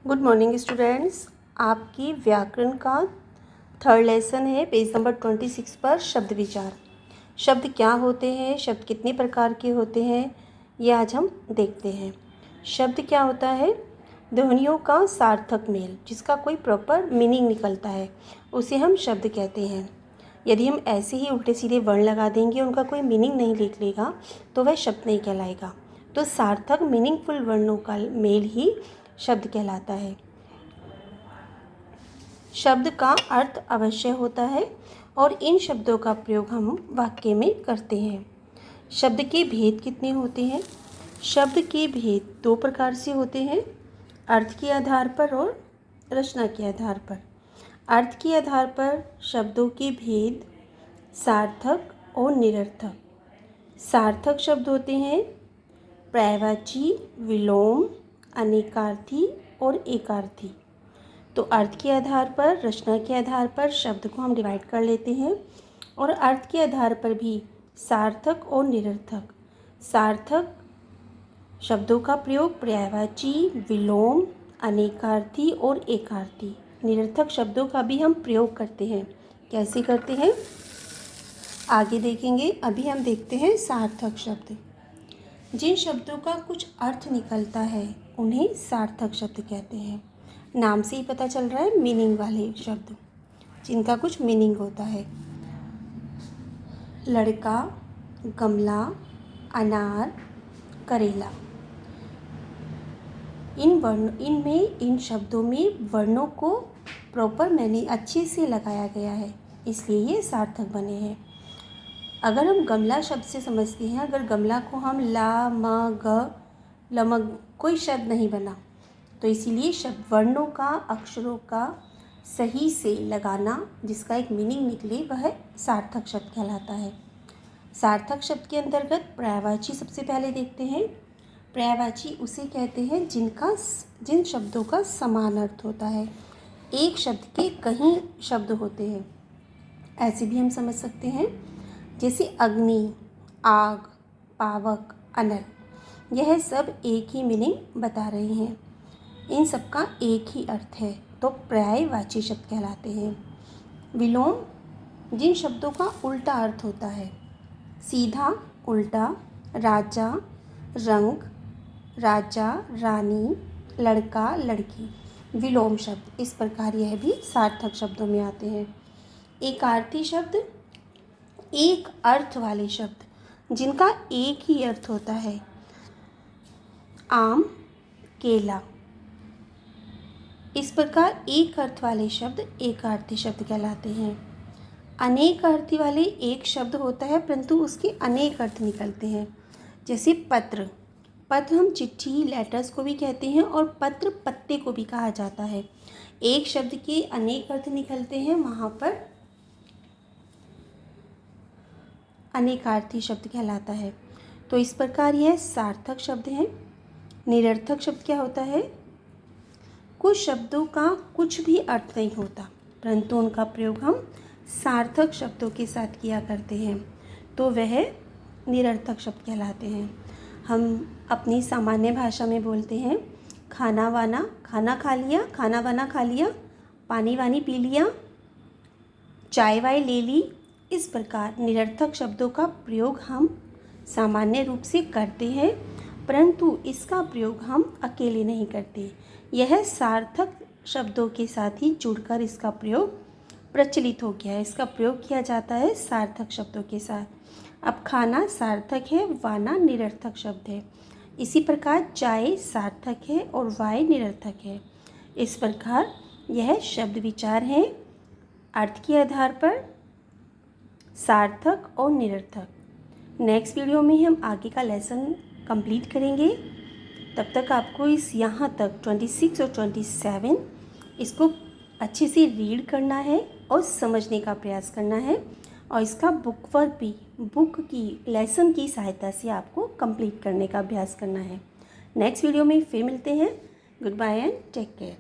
Good morning students. आपकी व्याकरण का थर्ड लेसन है पेज नंबर 26 पर शब्द विचार। शब्द क्या होते हैं, शब्द कितने प्रकार के होते हैं, ये आज हम देखते हैं। शब्द क्या होता है? ध्वनियों का सार्थक मेल, जिसका कोई प्रॉपर मीनिंग निकलता है, उसे हम शब्द कहते हैं। यदि हम ऐसे ही उल्टे सीधे वर्ण लगा देंगे, उनका कोई मीनिंग नहीं निकलेगा, तो वह शब्द नहीं कहलाएगा। तो सार्थक मीनिंगफुल वर्णों का मेल ही शब्द कहलाता है। शब्द का अर्थ अवश्य होता है और इन शब्दों का प्रयोग हम वाक्य में करते हैं। शब्द के भेद कितने होते हैं? शब्द के भेद दो प्रकार से होते हैं, अर्थ के आधार पर और रचना के आधार पर। अर्थ के आधार पर शब्दों के भेद सार्थक और निरर्थक। सार्थक शब्द होते हैं पर्यायवाची, विलोम, अनेकार्थी और एकार्थी। तो अर्थ के आधार पर, रचना के आधार पर शब्द को हम डिवाइड कर लेते हैं और अर्थ के आधार पर भी सार्थक और निरर्थक। सार्थक शब्दों का प्रयोग पर्यायवाची, विलोम, अनेकार्थी और एकार्थी। निरर्थक शब्दों का भी हम प्रयोग करते हैं। कैसे करते हैं आगे देखेंगे। अभी हम देखते हैं सार्थक शब्द। जिन शब्दों का कुछ अर्थ निकलता है उन्हें सार्थक शब्द कहते हैं। नाम से ही पता चल रहा है, मीनिंग वाले शब्द जिनका कुछ मीनिंग होता है। लड़का, गमला, अनार, करेला। इन शब्दों में वर्णों को प्रॉपर मैंने अच्छे से लगाया गया है, इसलिए ये सार्थक बने हैं। अगर हम गमला शब्द से समझते हैं, अगर गमला को हम ला, म, ग, लमग कोई शब्द नहीं बना, तो इसीलिए शब्द वर्णों का, अक्षरों का सही से लगाना, जिसका एक मीनिंग निकले, वह सार्थक शब्द कहलाता है। सार्थक शब्द के अंतर्गत पर्यायवाची सबसे पहले देखते हैं। पर्यायवाची उसे कहते हैं जिन शब्दों का समान अर्थ होता है। एक शब्द के कई शब्द होते हैं, ऐसे भी हम समझ सकते हैं, जैसे अग्नि, आग, पावक, अनल। यह सब एक ही मीनिंग बता रहे हैं, इन सब का एक ही अर्थ है, तो पर्यायवाची शब्द कहलाते हैं। विलोम जिन शब्दों का उल्टा अर्थ होता है, सीधा, उल्टा, राजा, रंग, राजा, रानी, लड़का, लड़की। विलोम शब्द, इस प्रकार यह भी सार्थक शब्दों में आते हैं। एकार्थी शब्द एक अर्थ वाले शब्द जिनका एक ही अर्थ होता है, आम, केला। इस प्रकार एक अर्थ वाले शब्द एकार्थी शब्द कहलाते हैं। अनेक अर्थी वाले एक शब्द होता है परंतु उसके अनेक अर्थ निकलते हैं, जैसे पत्र। पत्र हम चिट्ठी, लेटर्स को भी कहते हैं और पत्र, पत्ते को भी कहा जाता है। एक शब्द के अनेक अर्थ निकलते हैं, वहाँ पर अनेकार्थी शब्द कहलाता है। तो इस प्रकार यह सार्थक शब्द हैं। निरर्थक शब्द क्या होता है? कुछ शब्दों का कुछ भी अर्थ नहीं होता, परंतु उनका प्रयोग हम सार्थक शब्दों के साथ किया करते हैं, तो वह निरर्थक शब्द कहलाते हैं। हम अपनी सामान्य भाषा में बोलते हैं खाना वाना, खाना खा लिया, खाना वाना खा लिया, पानी वानी पी लिया, चाय वाय ले ली। इस प्रकार निरर्थक शब्दों का प्रयोग हम सामान्य रूप से करते हैं, परंतु इसका प्रयोग हम अकेले नहीं करते। यह सार्थक शब्दों के साथ ही जुड़कर इसका प्रयोग प्रचलित हो गया है। इसका प्रयोग किया जाता है सार्थक शब्दों के साथ। अब खाना सार्थक है, वाना निरर्थक शब्द है। इसी प्रकार चाय सार्थक है और वाय निरर्थक है। इस प्रकार यह शब्द विचार हैं, अर्थ के आधार पर सार्थक और निरर्थक। नेक्स्ट वीडियो में हम आगे का लेसन कंप्लीट करेंगे। तब तक आपको यहाँ तक 26 और 27 इसको अच्छे से रीड करना है और समझने का प्रयास करना है, और इसका बुक वर्क भी बुक की लेसन की सहायता से आपको कंप्लीट करने का अभ्यास करना है। नेक्स्ट वीडियो में फिर मिलते हैं। Goodbye and take care.